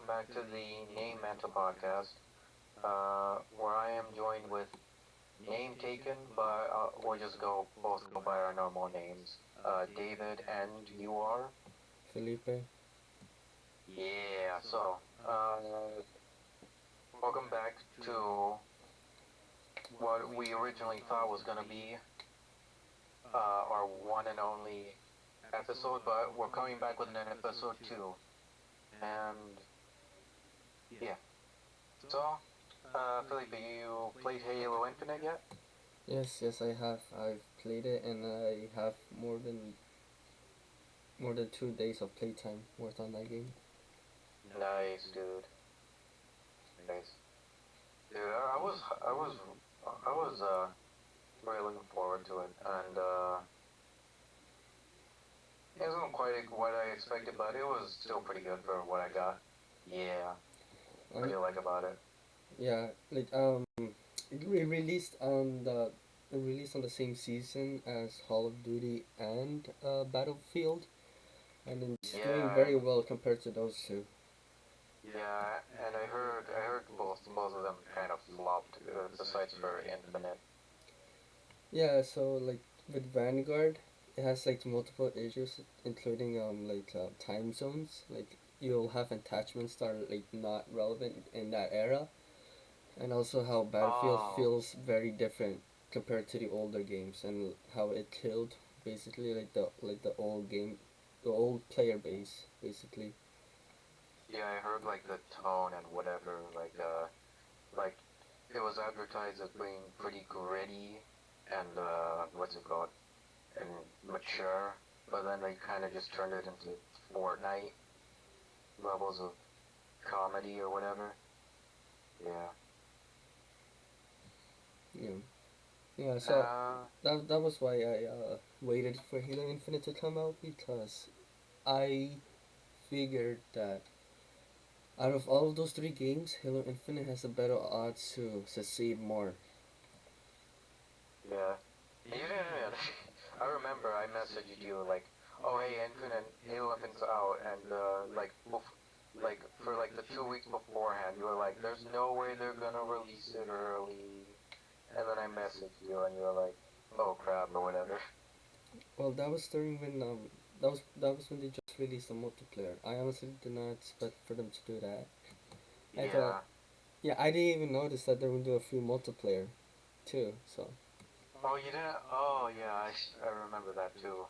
back to the Name-Manta podcast, where I am joined with name taken, but we'll just both go by our normal names. David, and you are? Felipe. Yeah, welcome back to what we originally thought was going to be our one and only episode, but we're coming back with an episode two. And yeah, so, Felipe, you played Halo Infinite yet? Yes, I have. I've played it and I have more than 2 days of playtime worth on that game. Nice, dude. Nice. Dude, I was really looking forward to it, and it wasn't quite what I expected, but it was still pretty good for what I got. Yeah, what I do you like about it? Yeah, it released on the same season as Call of Duty and Battlefield, and it's doing Yeah, very well compared to those two. yeah, and I heard both of them kind of flopped, besides for Infinite. Yeah, so with Vanguard, it has multiple issues, including time zones. Like you'll have attachments that are not relevant in that era, and also how Battlefield Oh, feels very different compared to the older games, and how it killed basically the old game, the old player base basically. yeah, I heard like the tone and whatever, like it was advertised as being pretty gritty and what's it called? And mature, but then they kind of just turned it into Fortnite levels of comedy or whatever. Yeah. Yeah, yeah. So Uh, that was why I waited for Halo Infinite to come out, because I figured that out of all of those three games, Halo Infinite has a better odds to succeed more. yeah. And you didn't even. I remember I messaged you like, "Oh hey, Infinite Halo Infinite's out," and like for like the 2 weeks beforehand, you were like, "There's no way they're gonna release it early," and then I messaged you and you were like, "Oh crap" or whatever. Well, that was during when that was when they just released the multiplayer. I honestly did not expect for them to do that. I thought, Yeah. yeah, I didn't even notice that they would do a free multiplayer, too. So, Oh, you didn't? Oh, yeah, I remember that too.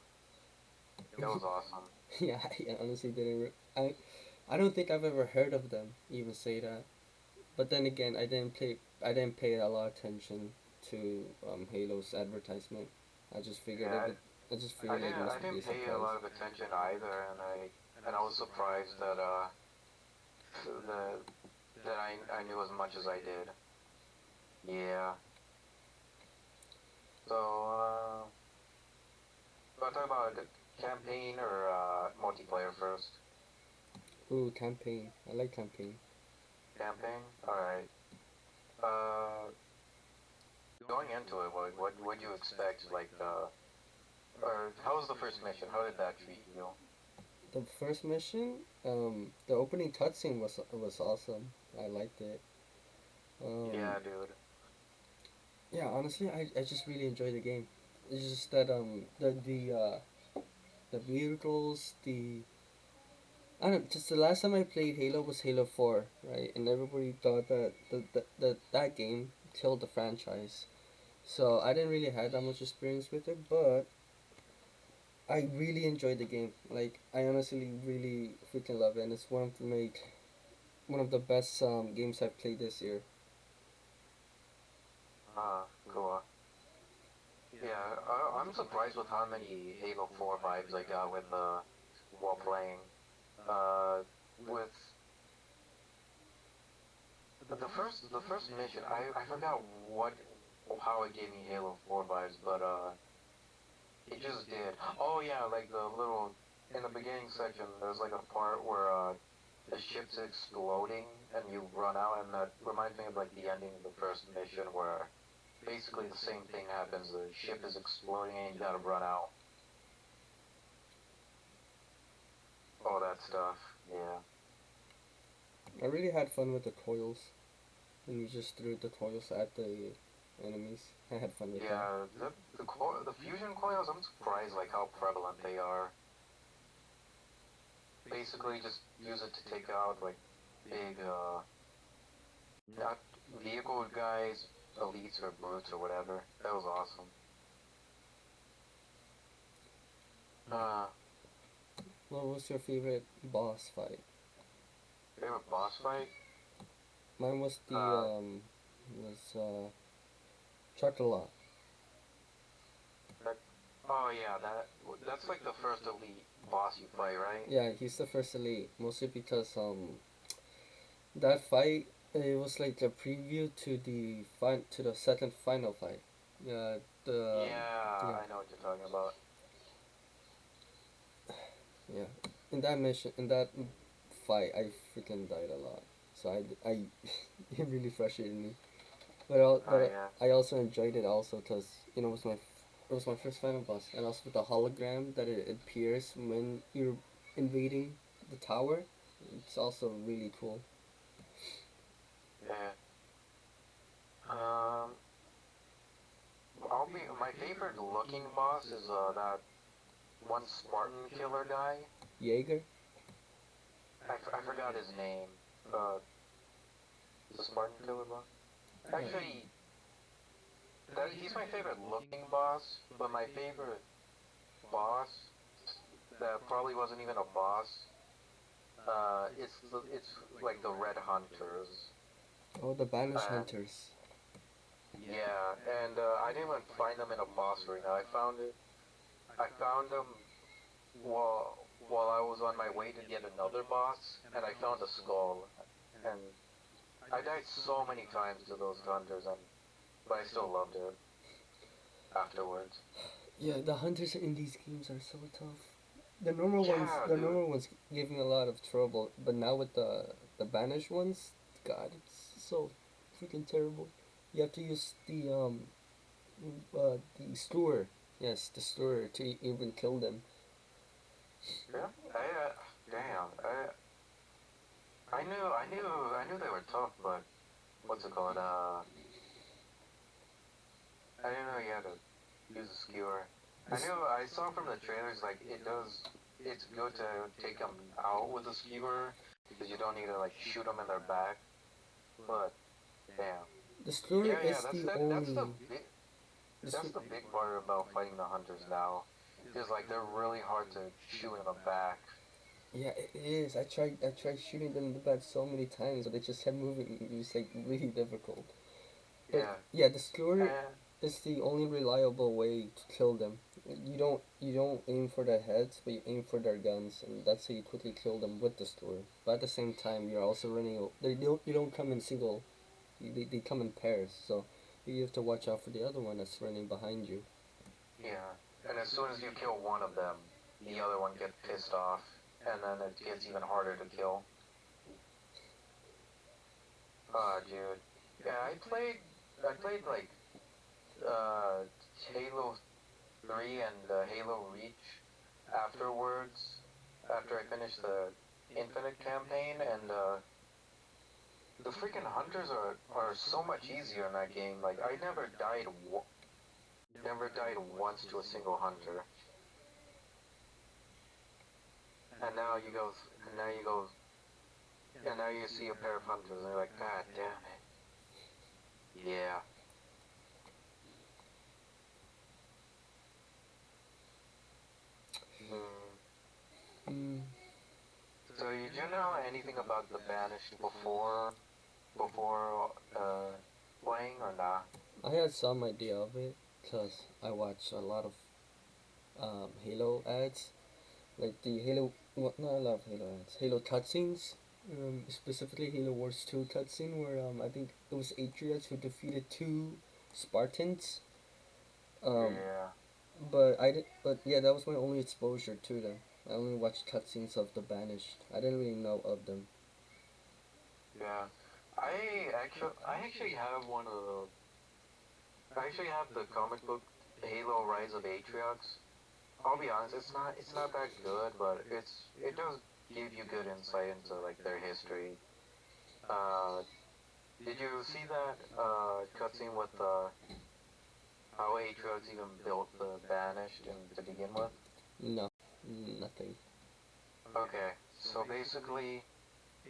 It was awesome. yeah, I honestly didn't. I don't think I've ever heard of them even say that. But then again, I didn't pay a lot of attention to Halo's advertisement. I just figured it Yeah, would. I just I figured it didn't I must be a didn't pay a surprise. lot of attention either, and I was surprised that that I knew as much as I did. Yeah. So want to talk about the campaign or multiplayer first? Ooh, campaign. I like campaign. Campaign. All right. Uh, Going into it, what would you expect? Or how was the first mission? How did that treat you? The first mission, the opening cutscene was awesome. I liked it. Um, Yeah, dude. yeah, honestly, I just really enjoyed the game. It's just that the vehicles, the I don't just the last time I played Halo was Halo 4, right? And everybody thought that game killed the franchise. So I didn't really have that much experience with it, but I really enjoyed the game. Like I honestly really freaking love it, and it's one of the best games I've played this year. Cool. Yeah, I'm surprised with how many Halo 4 vibes I got with while playing. Uh, with the first mission, I forgot what how it gave me Halo 4 vibes, but it just did. Oh yeah, like the little in the beginning section, there's like a part where the ship's exploding and you run out, and that reminds me of like the ending of the first mission where basically the same thing happens. The ship is exploding and you gotta run out. All that stuff. Yeah. I really had fun with the coils. When you just threw the coils at the enemies. I had fun with that. Yeah, the fusion coils, I'm surprised like how prevalent they are. Basically, just use it to take out like big, not vehicle guys, elites or brutes or whatever. That was awesome. Uh, What was your favorite boss fight? favorite boss fight? Mine was the Uh, was Choctaw. that, oh yeah, that's like the first elite boss you fight, right? Yeah, he's the first elite. Mostly because that fight it was like a preview to the second final fight. Yeah, the Yeah, yeah I know what you're talking about. yeah. In that mission, in that fight, I freaking died a lot. So I it really frustrated me. Oh But yeah. I also enjoyed it also because it was it was my first final boss, and also with the hologram that it appears when you're invading the tower. It's also really cool. Yeah. My favorite looking boss is that one Spartan killer guy. Jaeger. I forgot his name. Uh, the Spartan killer boss. Actually, he's my favorite looking boss, but my favorite boss that probably wasn't even a boss. It's like the Red Hunters. Oh, the Banish And Hunters. yeah, and I didn't even find them in a boss arena. I found them while I was on my way to get another boss, and I found a skull, and I died so many times to those hunters, and but I still loved it afterwards. Yeah, the hunters in these games are so tough. Yeah, The dude. normal ones give me a lot of trouble, but now with the banished ones, God, it's so freaking terrible. You have to use the Steward. Yes, the Steward to even kill them. Yeah, damn. I knew they were tough, but what's it called? I didn't know you had to use a skewer. This, I saw from the trailers like it's good to take them out with a skewer because you don't need to like shoot them in their back. But damn, the Steward yeah, is the only. The that's Stu- the big part about fighting the hunters now is like they're really hard to shoot in the back. yeah, it is. I tried shooting them in the back so many times, but they just kept moving. It was like really difficult. But Yeah, yeah, the Steward and is the only reliable way to kill them. You don't aim for their heads, but you aim for their guns, and that's how you quickly kill them with the Steward. But at the same time, you're also running. You don't come in single. They come in pairs, so you have to watch out for the other one that's running behind you. yeah, and as soon as you kill one of them, the other one gets pissed off, and then it gets even harder to kill. Dude. Yeah, I played like uh Halo 3 and Halo Reach afterwards, after I finished the Infinite campaign, and the freaking hunters are so much easier in that game. Like I never died once to a single hunter, and now you go, and now you see a pair of hunters, and you're like, God damn it, yeah. Mm. Mm, So you do know anything about the Banished before playing or not? I had some idea of it because I watched a lot of Halo ads, like the Halo. Well, not a lot of Halo ads. Halo cutscenes. Specifically Halo Wars 2 cutscene where I think it was Atriots who defeated two Spartans. Um, Yeah, but yeah, that was my only exposure to them. I only watched cutscenes of the Banished. I didn't really know of them. yeah. I actually have one of the. I actually have the comic book Halo Rise of Atriox. I'll be honest, it's not that good, but it does give you good insight into like their history. Uh, did you see that cutscene with how Atriox even built the Banished to begin with? No, nothing. Okay, so basically,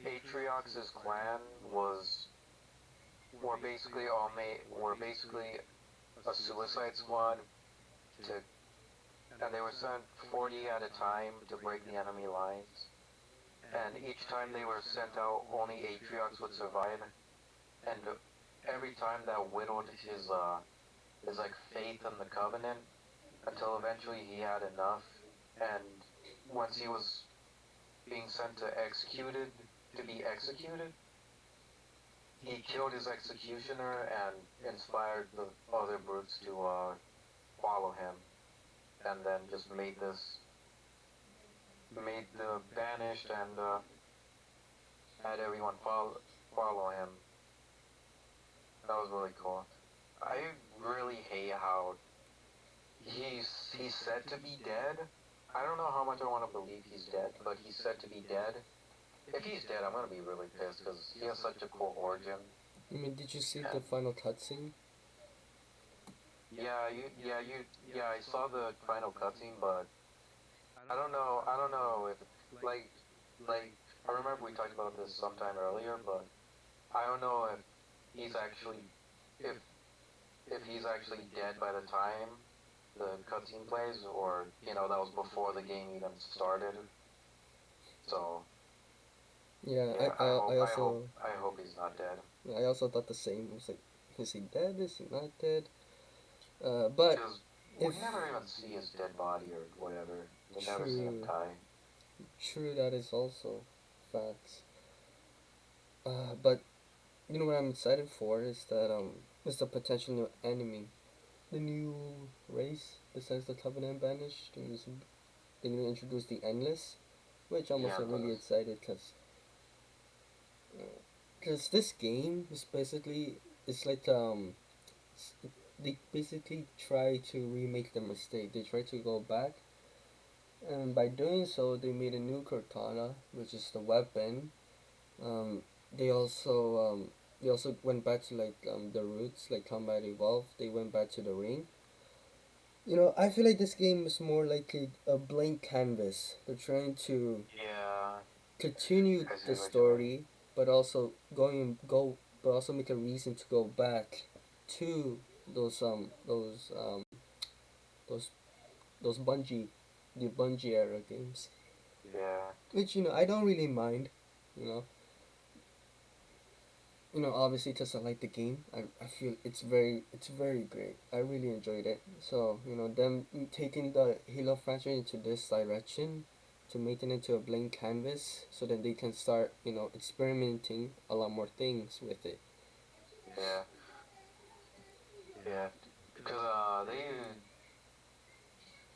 Atriox's clan was were basically a suicide squad to, and they were sent 40 at a time to break the enemy lines. And each time they were sent out, only Atriox would survive, and every time that whittled his like faith in the Covenant until eventually he had enough, and once he was being sent to be executed, he killed his executioner and inspired the other brutes to follow him, and then just made the banished and had everyone follow him. That was really cool. I really hate how he's said to be dead. I don't know how much I want to believe he's dead, but he's said to be dead. If he's dead, I'm gonna be really pissed because he has such a cool origin. I mean, did you see the And final cutscene? yeah, I saw the final cutscene, but I don't know if like like I remember we talked about this sometime earlier, but I don't know he's actually if if he's actually dead by the time the cutscene plays, or that was before the game even started. So Yeah, yeah, I I hope he's not dead. I also thought the same. I was like, is he dead? Is he not dead? But Because if we never even see his dead body or whatever. We never see him true, die. true, that is also facts. But you know what I'm excited for is the potential new enemy, the new race besides the Covenant Banished. They're gonna introduce the Endless, which I'm Yeah, also really excited because this game is basically it's like they basically try to remake the mistake. They try to go back, and by doing so, they made a new katana, which is the weapon. Um, they also they also went back to like the roots, like Combat Evolved. They went back to the ring. You know, I feel like this game is more like a blank canvas. They're trying to yeah, continue I see the what you mean. story, but also but also make a reason to go back to those um those um those those the Bungie era games, Yeah, which I don't really mind. You know, obviously because I like the game, I feel it's very great. I really enjoyed it. So them taking the Halo franchise into this direction, to making it into a blank canvas, so that they can start experimenting a lot more things with it. yeah, yeah.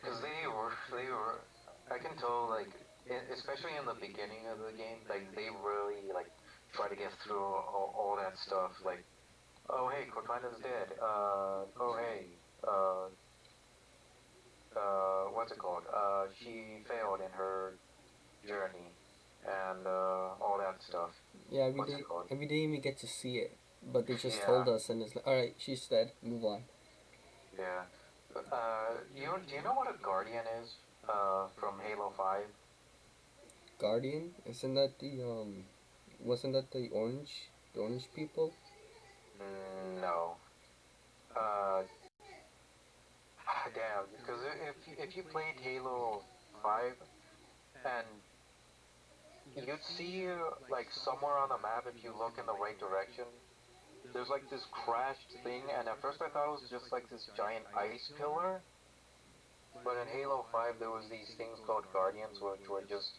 Because they were. I can tell like, especially in the beginning of the game, like they really like try to get through all that stuff. Like, oh hey, Cortana's dead. Oh hey, uh, what's it called? She failed in her journey, and all that stuff. Yeah, What's it called? every day we get to see it, but they just Yeah, told us, and it's like, all right, she's dead. Move on. yeah. Do you know what a guardian is? From Halo 5? Guardian, isn't that wasn't that the orange people? No. Uh, damn. Because if you played Halo 5, and you'd see like somewhere on the map, if you look in the right direction, there's like this crashed thing, and at first I thought it was just like this giant ice pillar. But in Halo 5, there was these things called guardians, which were just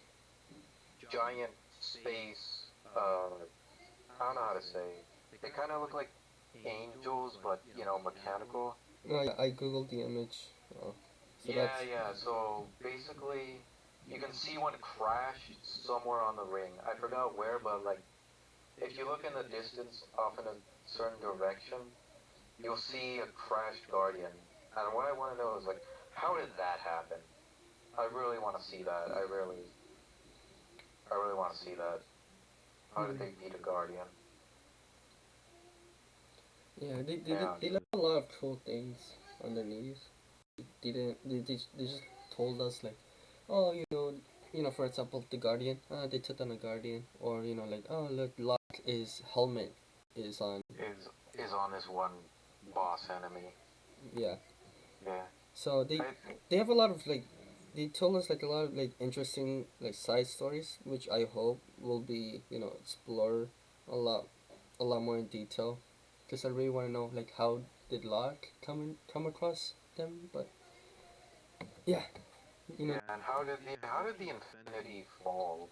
giant space. I don't know how to say. They kind of look like angels, but mechanical. No, yeah, I googled the image. Oh, so Yeah, that's yeah. So basically, you can see one crashed somewhere on the ring. I forgot where, but like, if you look in the distance off in a certain direction, you'll see a crashed guardian. And what I want to know is like, how did that happen? I really want to see that. I really want to see that. How did they beat a Guardian? Yeah, Yeah, they left a lot of cool things underneath. They just told us like, oh, for example, the Guardian, they took on a Guardian, or like, oh, look, Locke is helmet is on. is on this one boss enemy. Yeah, Yeah, so I think. they have a lot of like, they told us like a lot of like interesting like side stories, which I hope will be explored a lot a lot more in detail, because I really want to know like how did Locke come across them, but yeah, you know. Yeah, and how did the Infinity fall?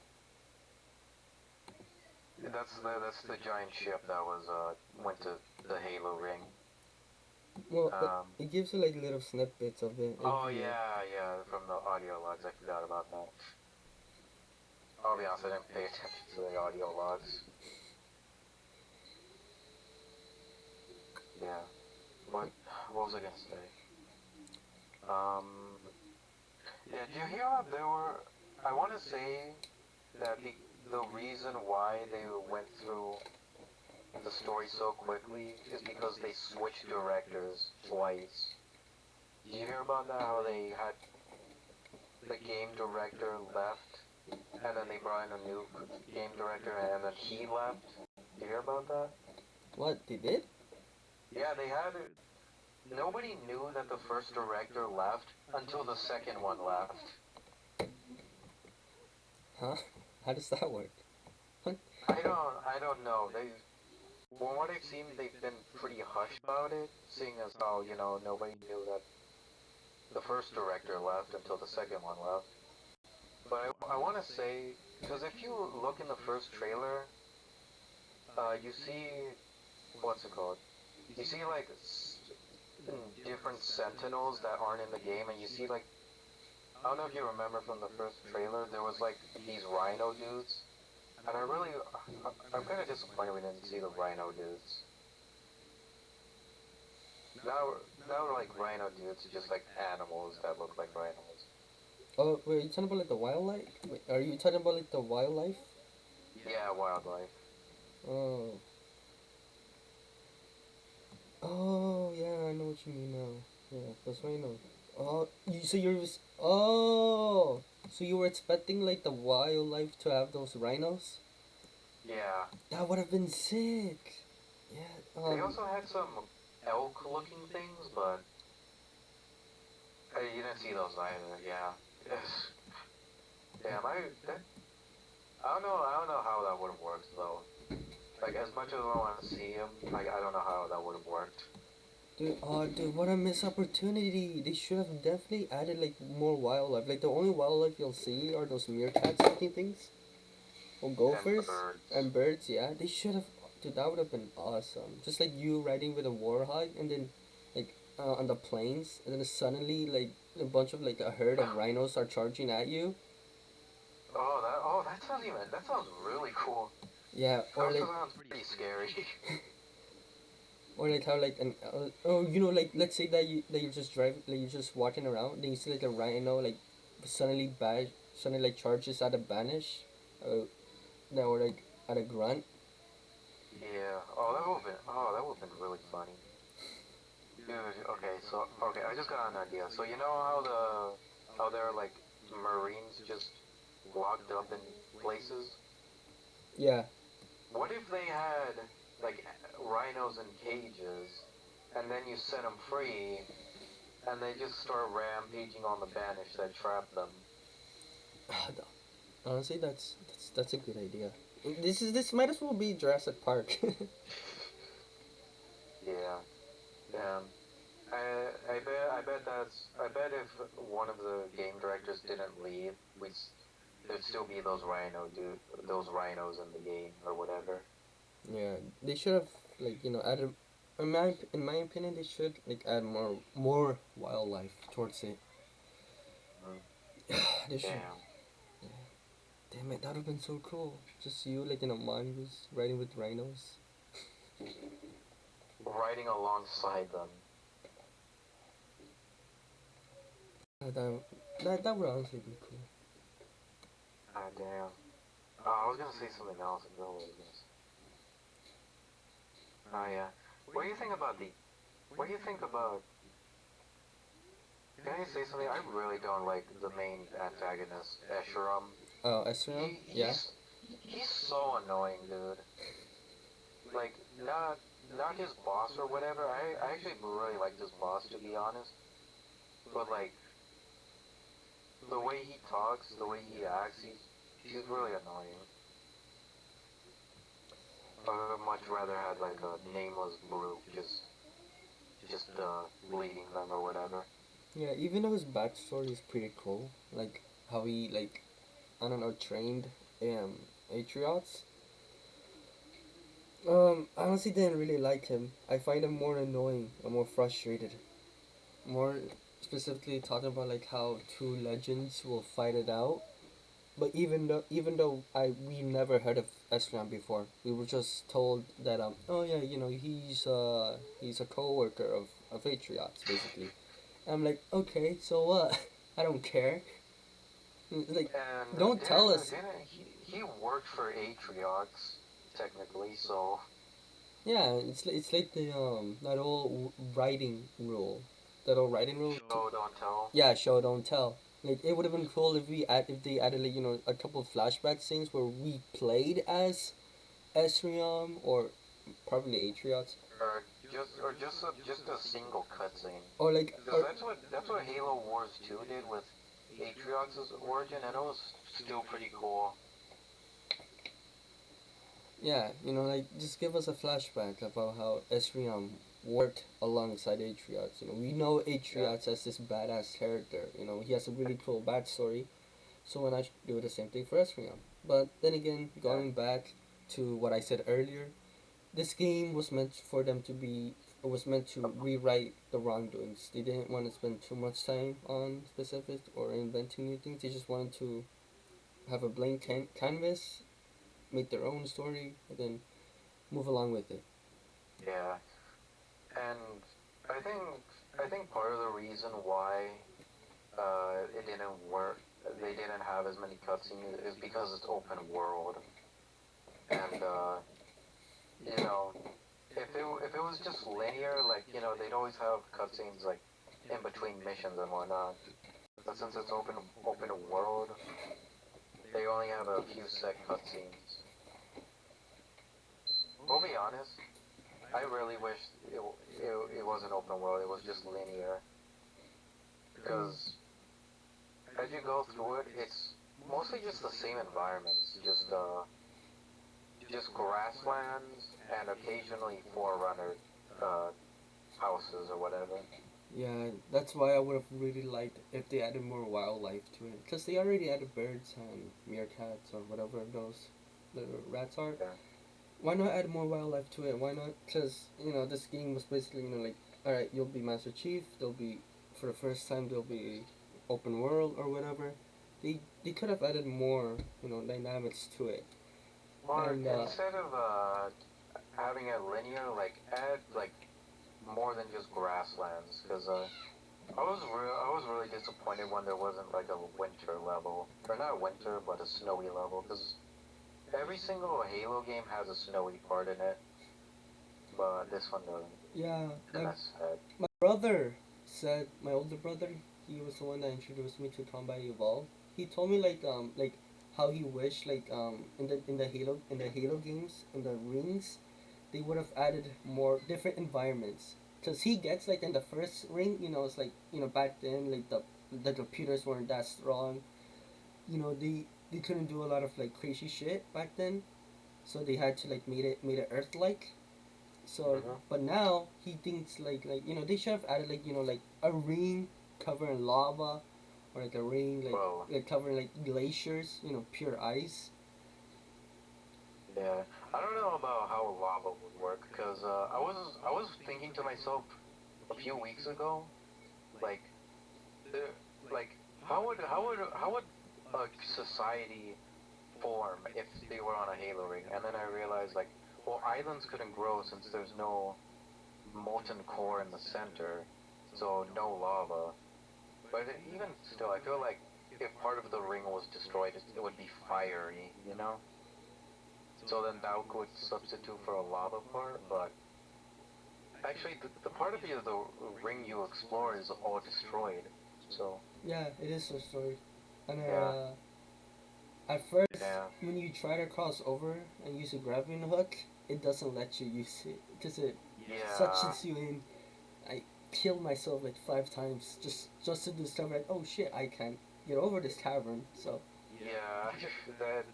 That's the giant ship that was went to the Halo ring. Well, Um. it gives you like little snippets of it Oh every year. yeah, yeah. From the audio logs, I forgot about that. I'll be honest, I didn't pay attention to the audio logs. Yeah. What was I gonna say? Um. Yeah. Did you hear that there were? I want to say that the reason why they went through the story so quickly is because they switched directors twice. Did you hear about that? How they had the game director left, and then they brought in a new game director, and then he left. Did you hear about that? What they did? Yeah, they had. Nobody knew that the first director left until the second one left. Huh? How does that work? What? I don't know. From what I've seen, they've been pretty hush about it, seeing as how, nobody knew that the first director left until the second one left. But I want to say, because if you look in the first trailer, you see, what's it called? You see, like, different sentinels that aren't in the game, and you see, like, I don't know if you remember from the first trailer, there was, like, these rhino dudes. And I'm kind of disappointed we didn't see the rhino dudes. Now, like, rhino dudes are just, like, animals that look like rhinos. Oh, wait, are you talking about like the wildlife? Wait, are you talking about like the wildlife? Yeah, wildlife. Oh, oh yeah, I know what you mean now. Yeah, that's right now. Oh, so you were expecting like the wildlife to have those rhinos? Yeah. That would have been sick. Yeah. They also had some elk-looking things, but you didn't see those either. Yeah. Yes. Damn, I don't know how that would have worked though. Like as much as I want to see him, I don't know how that would have worked. Dude, what a missed opportunity! They should have definitely added like more wildlife. Like the only wildlife you'll see are those meerkats-looking things, or And gophers birds. and birds. Yeah, they should have. Dude, that would have been awesome. Just like you riding with a warhog, and then like on the plains, and then suddenly like a bunch of like a herd of rhinos are charging at you. That sounds really cool. Yeah, It also sounds pretty scary. or like how like an like let's say that you're just driving, like you're just walking around, then you see like a rhino like suddenly like charges at a banish, uh, that or like at a grunt. Yeah. That would have been really funny. Dude, okay, I just got an idea. So you know how there are like Marines just locked up in places? Yeah. What if they had like rhinos in cages, and then you set them free, and they just start rampaging on the Banish that trapped them? Honestly, that's a good idea. This might as well be Jurassic Park. Yeah. Damn. I bet if one of the game directors didn't leave, there'd still be those rhinos in the game or whatever. Yeah, they should have like added. In my opinion, they should like add more wildlife towards it. Mm, They should. damn. Damn it, that would have been so cool. Just you like in a mongoose riding with rhinos. Riding alongside them. That would honestly be cool. Ah, damn. I was gonna say something else. I forgot what I was gonna say. Oh yeah. What do you think about the? What do you think about? Can I say something? I really don't like the main antagonist, Esheram. Oh, Esram? He Yeah. he's he's so annoying, dude. Like not his boss or whatever. I actually really like this boss to be honest. But like the way he talks, the way he acts, he's really annoying. I would much rather had like a nameless brute just leading them or whatever. Yeah, even though his backstory is pretty cool, like how he like I don't know trained Atriots. I honestly didn't really like him. I find him more annoying and more frustrated. More specifically talking about like how two legends will fight it out. But even though I we never heard of Esram before, we were just told that oh yeah he's a co-worker of Atriots basically. I'm like okay so what? I don't care. Like And don't tell us. didn't he worked for Atriox technically, so Yeah, it's like the that old writing rule, that old writing rule. show don't tell. Yeah, show don't tell. Like it would have been cool if they added like a couple of flashback scenes where we played as Esriam or probably Atriots Or just a single cutscene. or like Because or that's what Halo Wars 2 did with Atriox's origin, and it was still pretty cool. yeah like just give us a flashback about how Esriam worked alongside Atriots. We know Yeah. Atriots as this badass character. He has a really cool backstory. So why not do the same thing for Esriam? But then again, Yeah. going back to what I said earlier, this game was meant for them to be. It was meant to rewrite the wrongdoings. They didn't want to spend too much time on specifics or inventing new things. They just wanted to have a blank canvas, make their own story, and then move along with it. Yeah. And I think I think part of the reason why it didn't work, they didn't have as many cutscenes, is because it's open world. And you know, if it was just linear, like they'd always have cutscenes like in between missions and whatnot. But since it's open world, they only have a few set cutscenes. I'll be honest, I really wish it wasn't open world. It was just linear because as you go through it, it's mostly just the same environments, just grasslands and occasionally forerunner uh, houses or whatever. Yeah, that's why I would have really liked if they added more wildlife to it. Because they already added birds and meerkats or whatever those little rats are. Yeah. Why not add more wildlife to it? Why not? Because this game was basically like, all right, you'll be Master Chief. There'll be for the first time there'll be open world or whatever. They could have added more dynamics to it. Or And instead of having it linear, like add like more than just grasslands, because I was really disappointed when there wasn't like a winter level, or not winter, but a snowy level, because every single Halo game has a snowy part in it, but this one doesn't, yeah, and that's sad. my brother said my older brother. He was the one that introduced me to Combat Evolved. He told me like how he wished in the Halo games in the rings they would have added more different environments. Cause he gets like in the first ring, it's like back then like the computers weren't that strong. They couldn't do a lot of like crazy shit back then, so they had to like made it Earth like. So, Hmm. but now he thinks like they should have added like a ring covering lava, or like a ring Well, like covering like glaciers, pure ice. yeah, I don't know about how lava would work, because I was thinking to myself a few weeks ago, like uh, like how would a society form if they were on a halo ring? And then I realized like, well, islands couldn't grow since there's no molten core in the center, so no lava. But even still, I feel like if part of the ring was destroyed, it would be fiery, you know. So then that would substitute for a lava part, but actually the part of the ring you explore is all destroyed. So Yeah, it is a story. And yeah, at first, yeah, when you try to cross over and use a grappling hook, it doesn't let you use it because it yeah, suctions you in. I killed myself like 5 times just to discover like, oh shit, I can't get over this cavern. So, yeah.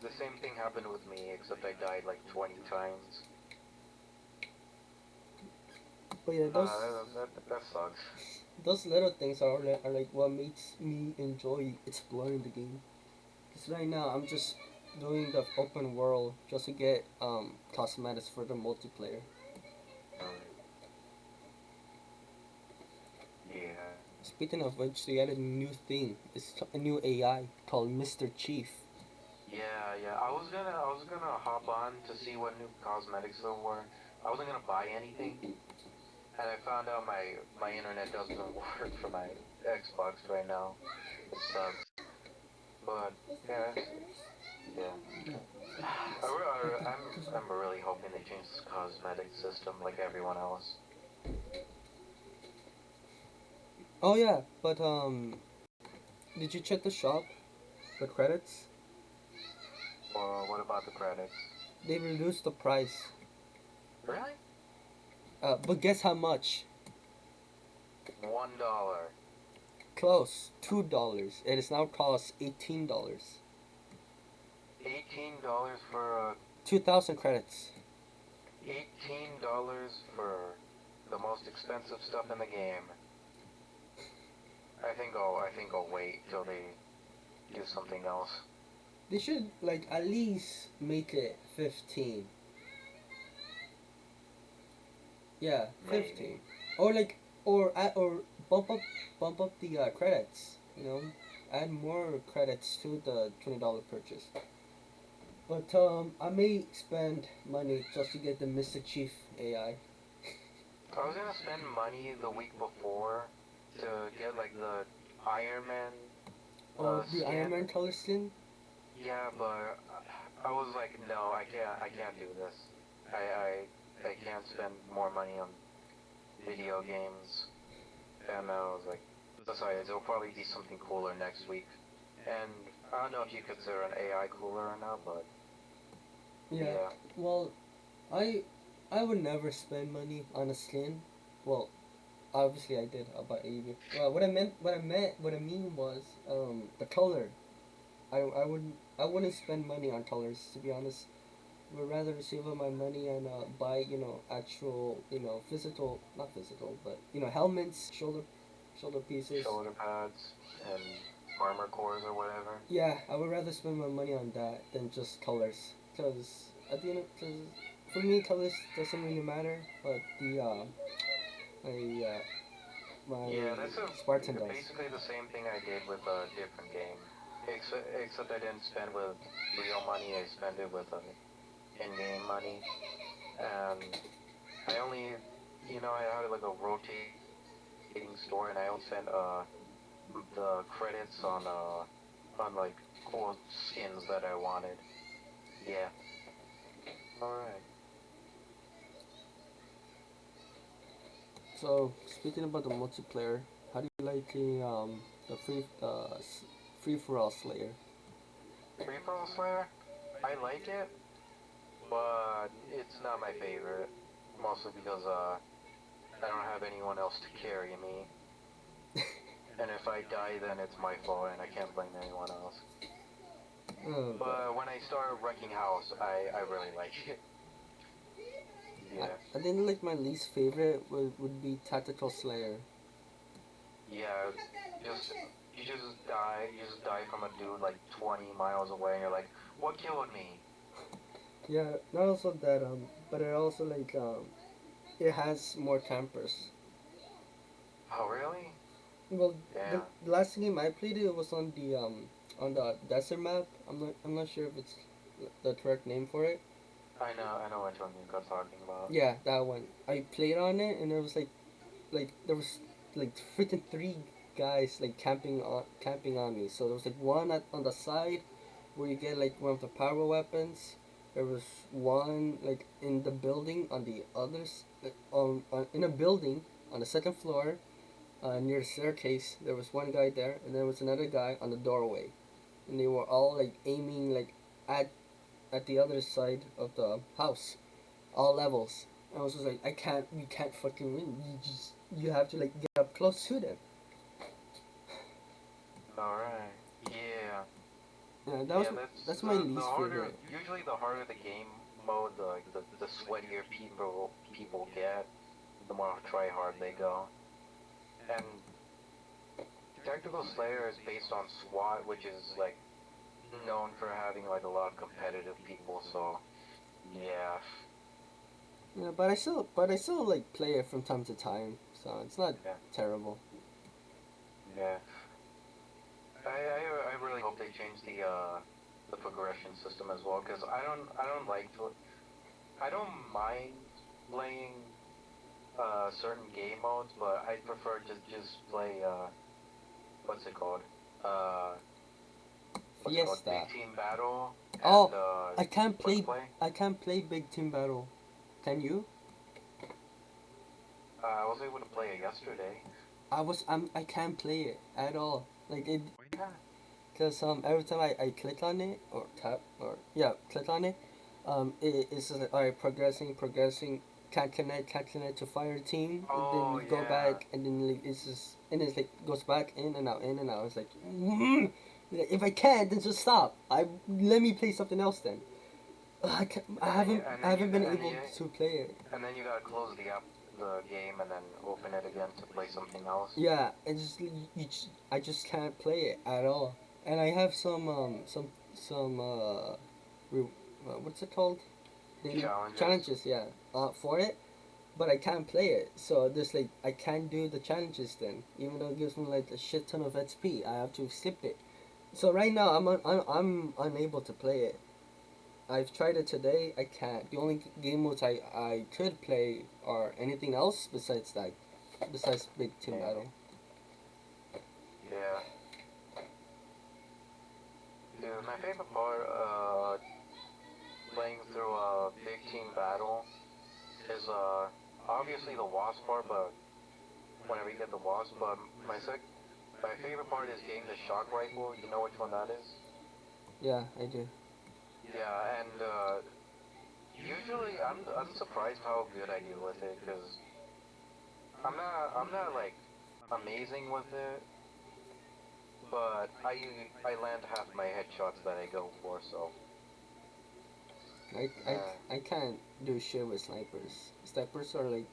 The same thing happened with me, except I died like 20 times. but yeah, That sucks. those little things are like what makes me enjoy exploring the game. Because right now I'm just doing the open world just to get cosmetics for the multiplayer. Um, yeah. Speaking of which, they added a new thing. It's a new AI called Mr. Chief. Yeah, yeah. I was gonna hop on to see what new cosmetics there were. I wasn't gonna buy anything, and I found out my internet doesn't work for my Xbox right now. It sucks. But yeah, yeah. I'm really hoping they change this cosmetic system like everyone else. Oh yeah, but did you check the shop? The credits? Or what about the credits? They reduced the price. Really? But guess how much? $1. Close. $2. It is now cost $18. $18 for 2,000 credits. $18 for the most expensive stuff in the game. I think I'll wait till they do something else. They should like at least make it 15. Yeah, 15. Maybe. Or like or bump up the credits. You know, add more credits to the $20 purchase. But I may spend money just to get the Mr. Chief AI. I was gonna spend money the week before to get like the Iron Man Oh, the Iron skin. Man color skin. Yeah, but I was like, no, I can't do this. I can't spend more money on video games. And I was like, besides, it'll probably be something cooler next week. And I don't know if you consider an AI cooler or not, but Yeah. yeah. Well, I I would never spend money on a skin. Well, obviously I did about 80. Well, what I mean was the color. I wouldn't spend money on colors to be honest. Would rather save up my money and buy actual physical, not physical, but helmets, shoulder pieces. Shoulder pads and armor cores or whatever. Yeah, I would rather spend my money on that than just colors. Cause at the end, cause for me, colors doesn't really matter. But the my my Yeah, that's Spartan does. basically the same thing I did with a different game. Except I didn't spend with real money, I spent it with in-game money. And I only, I had like a rotating store and I only spent the credits on like cool skins that I wanted. Yeah. Alright. So speaking about the multiplayer, how do you like the free for all Slayer? Free Fall Slayer? I like it, but it's not my favorite. Mostly because I don't have anyone else to carry me. And if I die, then it's my fault, and I can't blame anyone else. Oh god. But when I start wrecking house, I really like it. Yeah, I think like my least favorite would be Tactical Slayer. yeah. Just you just die from a dude like 20 miles away, and you're like, what killed me? Yeah, not also that but it also like it has more campers. Oh really? Well, Yeah. the last game I played it was on the desert map. I'm not sure if it's the correct name for it. I know which one you're talking about. Yeah, that one. I played on it and there was like there was like freaking three. guys like camping on me. So there was like one on the side where you get like one of the power weapons. There was one like in the building on the others on in a building on the second floor near the staircase. There was one guy there, and there was another guy on the doorway, and they were all like aiming like at at the other side of the house, all levels. And I was just like, we can't fucking win. You have to like get up close to them. Alright. Yeah. Yeah, Yeah, that's my the least harder, favorite. usually the harder the game mode, the sweatier people get, the more try hard they go. And Tactical Slayer is based on SWAT, which is like known for having like a lot of competitive people, so yeah. Yeah, but I still like play it from time to time, so it's not Yeah. terrible. Yeah. I really hope they change the progression system as well, because I don't like to, I don't mind playing certain game modes, but I prefer to just play what's it called? Uh what's it called? Fiesta. Big Team Battle and Oh, I can't Quick play. Play. I can't play Big Team Battle. Can you? I was able to play it yesterday. I can't play it at all. Like it, Why not? cause every time I click on it or tap or yeah click on it, it's just like alright progressing. Can't connect to fire team. And then Oh you go yeah. back and then like it's just and it's like goes back in and out. It's like if I can't then just stop. I let me play something else then. I haven't been able to play it. and then you gotta close the game, and then open it again to play something else. Yeah, I just can't play it at all. And I have some what's it called? Daily Challenges. challenges, yeah, for it. But I can't play it, so there's like I can't do the challenges then, even though it gives me like a shit ton of XP. I have to skip it. So right now I'm unable to play it. I've tried it today. I can't. The only game modes I could play are anything else besides that, besides Big Team Yeah. Battle. Yeah. Dude, my favorite part, playing through a big team battle is, obviously the wasp part, but whenever you get the wasp, but my favorite part is getting the shock rifle. You know which one that is? Yeah, I do. Yeah, and, usually I'm surprised how good I do with it, because I'm not, like, amazing with it, but I land half my headshots that I go for, so, yeah. I can't do shit with snipers. Snipers are like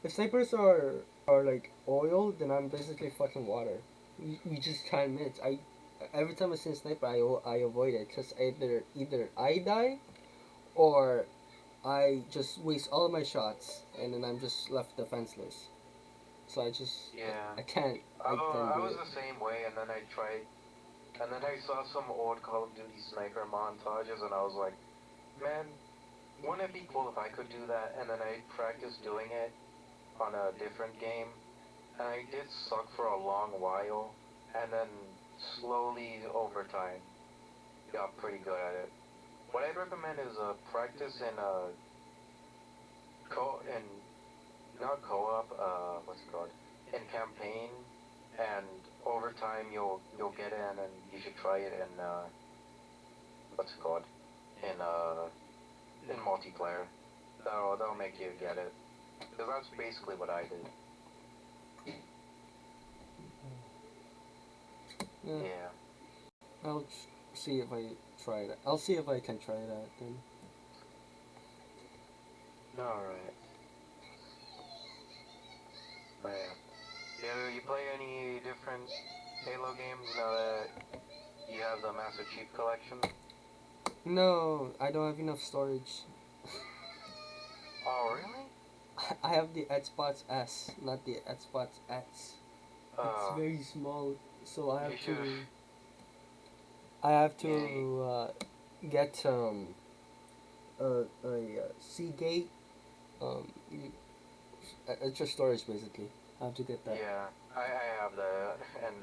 if snipers are like oil, then I'm basically fucking water. We just can't mix. I every time I see a sniper, I avoid it because either I die or I just waste all of my shots and then I'm just left defenseless. So Yeah. I can't I can't I do was it. the same way, and then and then I saw some old Call of Duty sniper montages, and I was like, man, wouldn't it be cool if I could do that? And then I practiced doing it on a different game, and I did suck for a long while, and then slowly over time got pretty good at it. What I'd recommend is practice in in not co-op, what's it called? In campaign, and over time you'll get in, and you should try it in what's it called? In in multiplayer. That'll make you get it. Because that's basically what I did. Yeah, Yeah. I'll see if I try that. I'll see if I can try that then. All right. Man. Yeah. You play any different Halo games now that you have the Master Chief Collection? No, I don't have enough storage. Oh really? I have the Xbox S, not the Xbox X. It's Uh, very small, so you should. I have Yeah. to get a Seagate um extra storage basically. I have to get that. Yeah, I have that, and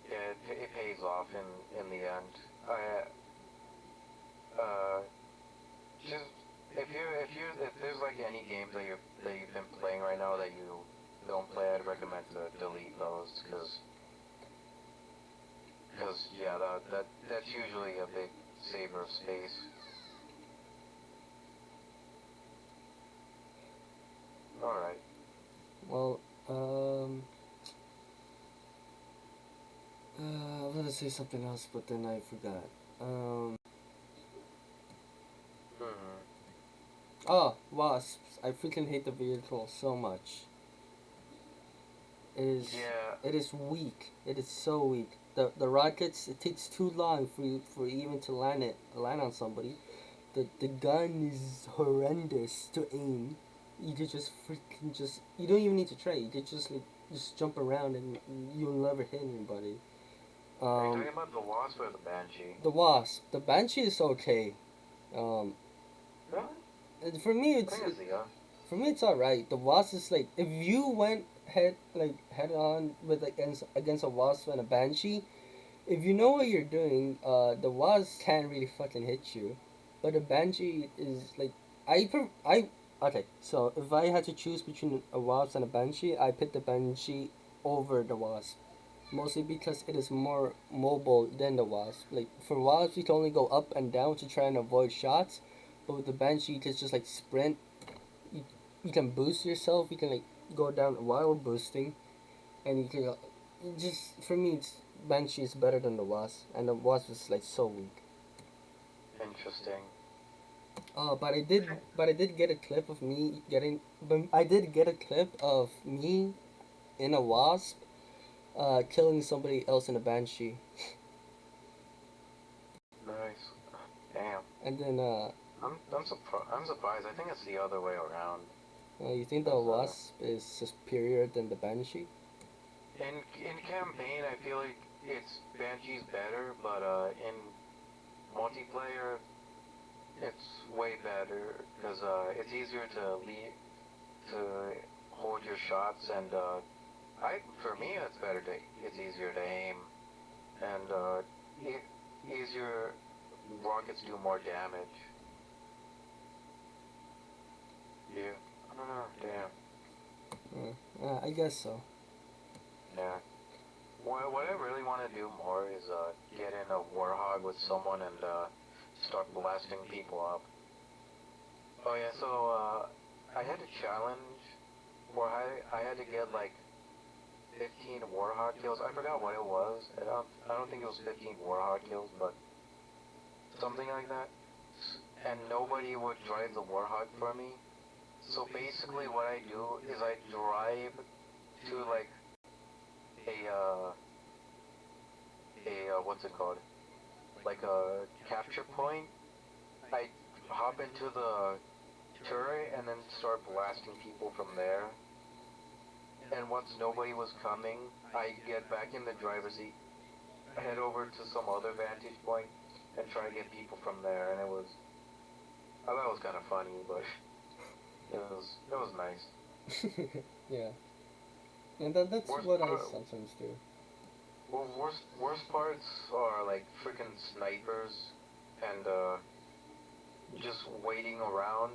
yeah, it pays off in the end. I uh just if there's like any games that you've been playing right now that you don't play, I'd recommend to delete those because yeah, that's usually a big saver of space. All right. Well, I was gonna say something else, but then I forgot. Hmm. Oh, wasps! I freaking hate the vehicle so much. It is, Yeah. it is weak. It is so weak. The rockets. It takes too long for even to land on somebody. The gun is horrendous to aim. You could just freaking just. You don't even need to try. You could just like just jump around and you'll never hit anybody. Are you Um, talking about the Wasp or the Banshee? the wasp. The banshee is okay. Um, Really? and for me, I think it's the for me, it's all right. The wasp is like if you went head on with against a wasp and a banshee, if you know what you're doing, the wasp can't really fucking hit you, but a banshee is like I okay. So if I had to choose between a wasp and a banshee, I pick the banshee over the wasp. Mostly because it is more mobile than the wasp. Like for wasp, you can only go up and down to try and avoid shots, but with the banshee, you can just like sprint. You, you can boost yourself. You can like go down while boosting, and you can just for me, it's banshee is better than the wasp, and the wasp is like so weak. interesting. But I did get a clip of me getting. But I did get a clip of me in a wasp, killing somebody else in a banshee, Nice. Damn. and then I'm surprised. I think it's the other way around. you think the Cause wasp is superior than the banshee? in campaign, I feel like it's Banshee's better, but in multiplayer, it's way better because it's easier to to hold your shots, and I for me it's better to it's easier to aim, and easier rockets do more damage. Yeah. I don't know. Damn. I guess so. Yeah. What I really want to do more is get in a warhog with someone and start blasting people up. Oh yeah, so I had a challenge where I had to get like 15 warhog kills. I forgot what it was. I don't think it was 15 warhog kills, but something like that. And nobody would drive the warhog for me. So basically, what I do is I drive to like a what's it called? Like a capture point. I hop into the turret and then start blasting people from there. And once nobody was coming, I get back in the driver's seat, head over to some other vantage point, and try to get people from there. And I thought it was kind of funny, but it was nice. Yeah, and that's Worst what I part, sometimes do. well, worst parts are like freaking snipers and just waiting around,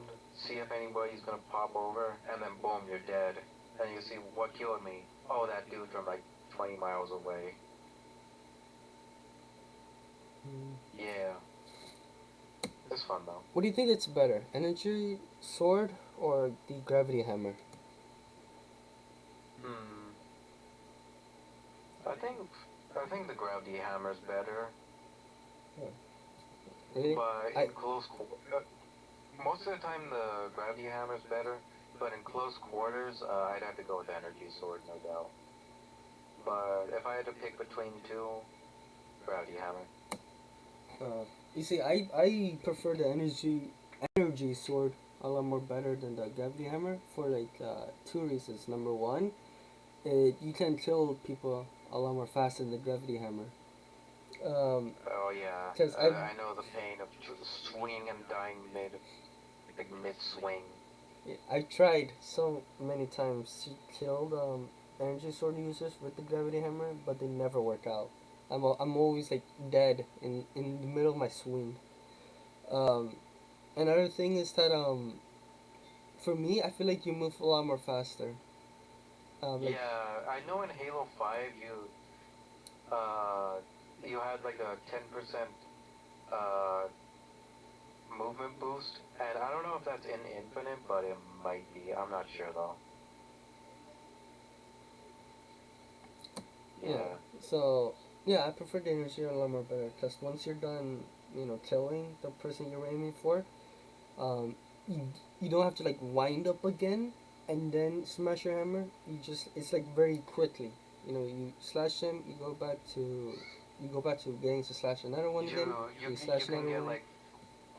see if anybody's gonna pop over, and then boom, you're dead. And you see what killed me. Oh, that dude from like 20 miles away. Mm. Yeah, it's fun though. What do you think it's better, energy sword or the gravity hammer? Hmm. I think I think the gravity hammer's better, Yeah. Really? but I in most of the time the gravity hammer's better. But in close quarters, I'd have to go with the energy sword, no doubt. But if I had to pick between two, gravity hammer. uh, you see, I prefer the energy sword a lot more better than the gravity hammer for like two reasons. Number one, you can kill people a lot more faster than the gravity hammer. Um, Oh yeah, cause I've I know the pain of swinging and dying mid swing. I tried so many times to kill energy sword users with the gravity hammer, but they never work out. I'm always like dead in the middle of my swing. Um, Another thing is that for me, I feel like you move a lot more faster. Like Yeah, I know in Halo 5 uh you had like a 10% uh movement boost, and I don't know if that's in Infinite, but it might be. I'm not sure though. yeah, Yeah. so yeah, I prefer the energy a lot more better because once you're done, killing the person you're aiming for, um, you you don't have to like wind up again and then smash your hammer. It's like very quickly. You slash him, you go back to getting to slash another one again. You You slash can another get one. like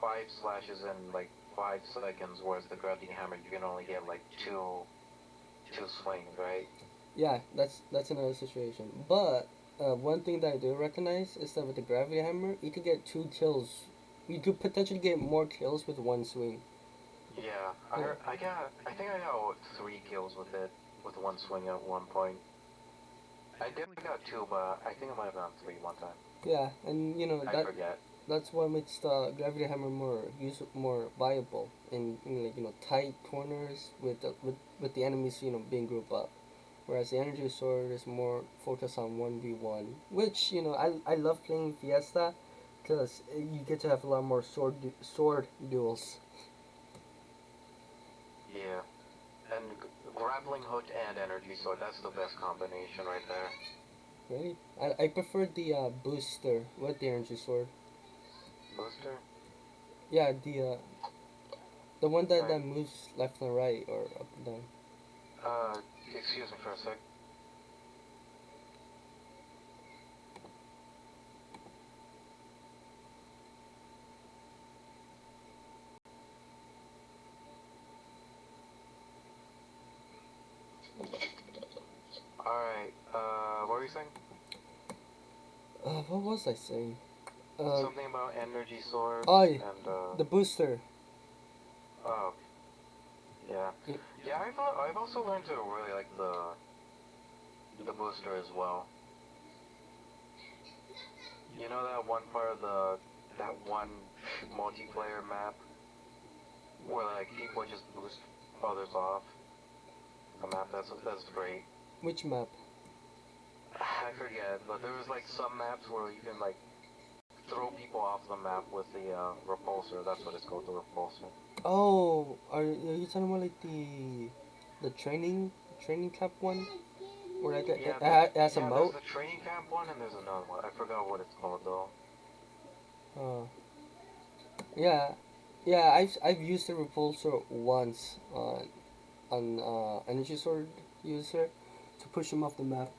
5 slashes in like 5 seconds, whereas the gravity hammer you can only get like two swings, right? Yeah, that's another situation. But one thing that I do recognize is that with the gravity hammer, you could get 2 kills. You could potentially get more kills with one swing. Yeah, Yeah, I think I got 3 kills with it with one swing at one point. I definitely got two, but I think I might have gone three one time. yeah, and I forget. that's what makes the gravity hammer more viable in like tight corners with the enemies being grouped up. Whereas the energy sword is more focused on 1v1, which I love playing Fiesta because you get to have a lot more sword duels. Yeah, and grappling hook and energy sword, that's the best combination right there. Really, I prefer the booster with the energy sword. Booster? Yeah, the one that Right. moves left and right or up and down. Uh, excuse me for a sec. Alright, what were you saying? What was I saying? Uh, Something about energy swords oh, and, the booster. oh, yeah. Y- Yeah, I've also learned to really like the booster as well. You know that one part of that one multiplayer map where like people just boost others off the map? That's great. Which map? I forget, but there was like some maps where you can like throw people off the map with the repulsor. That's what it's called, the repulsor. Oh, are you talking about like the training camp one? Where like Yeah, it has a there's moat? the training camp one and there's another one. I forgot what it's called though. Uh, yeah, yeah. I've used the repulsor once on energy sword user to push him off the map.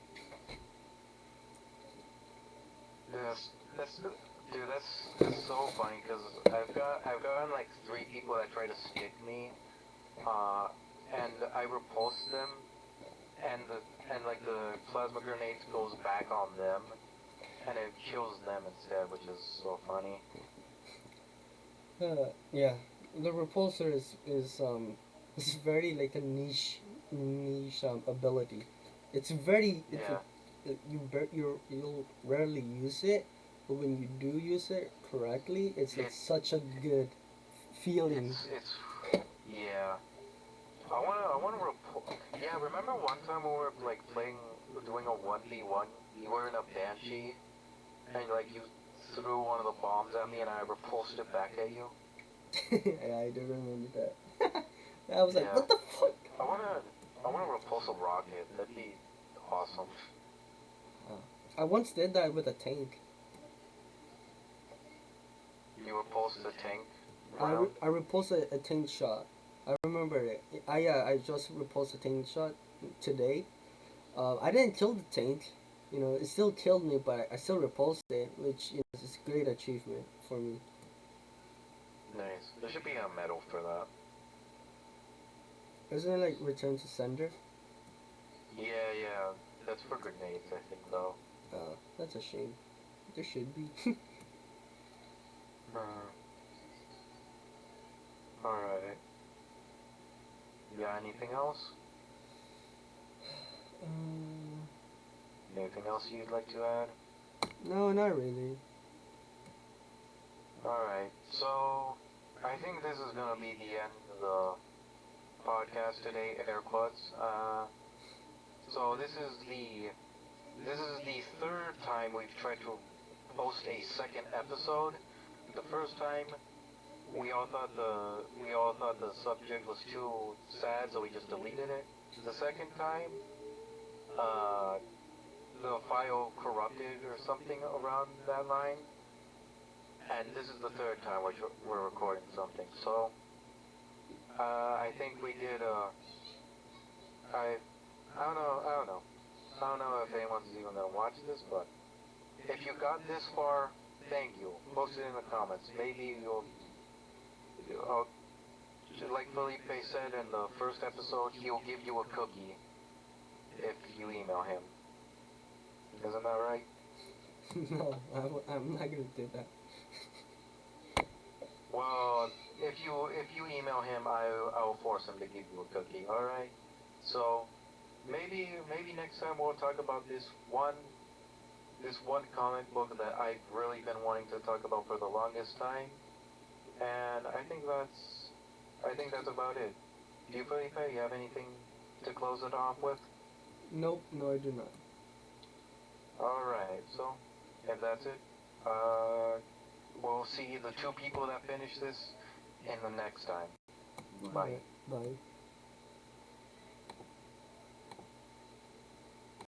That's dude. That's so funny because I've gotten like 3 people that try to stick me, uh, and I repulse them, and like the plasma grenades goes back on them, and it kills them instead, which is so funny. Yeah, the repulsor is is very like a niche ability. It's Yeah, you'll rarely use it, but when you do use it correctly, it's like it such a good feeling. it's yeah. I wanna repul. Yeah, remember one time we were like playing, doing a 1v1. You were in a banshee, and like you threw one of the bombs at me, and I repulsed it back at you. Yeah, I do remember that. I was like, Yeah, what the fuck? I wanna I wanna repulse a rocket. That'd be awesome. Uh, I once did that with a tank. You repulse the tank round. I repulsed a tank shot. I remember it. I just repulsed a tank shot today. I didn't kill the tank. It still killed me, but I still repulsed it, which is a great achievement for me. Nice. There should be a medal for that. Isn't it like Return to Sender? Yeah, yeah. That's for grenades, I think, though. That's a shame. There should be. Uh, Alright. Yeah, anything else? Um, Anything else you'd like to add? no, not really. Alright, so I think this is gonna be the end of the podcast today, air quotes. So this is the third time we've tried to post a second episode. The first time we all thought the subject was too sad, so we just deleted it. The second time, uh, the file corrupted or something around that line, and this is the third time we're recording something. So I think we did. I I don't know. I don't know. I don't know if anyone's even gonna watch this, but if you got this far, thank you. Post it in the comments. Maybe uh, like Felipe said in the first episode, he'll give you a cookie if you email him. Isn't that right? No, I'm not gonna do that. Well, if you email him, I'll force him to give you a cookie. All right. So maybe next time we'll talk about this one comic book that I've really been wanting to talk about for the longest time, and I think that's about it. Do you, Felipe, you have anything to close it off with? Nope, no, I do not. All right. So if that's it, we'll see the two people that finish this in the next time. Bye. Alright, bye.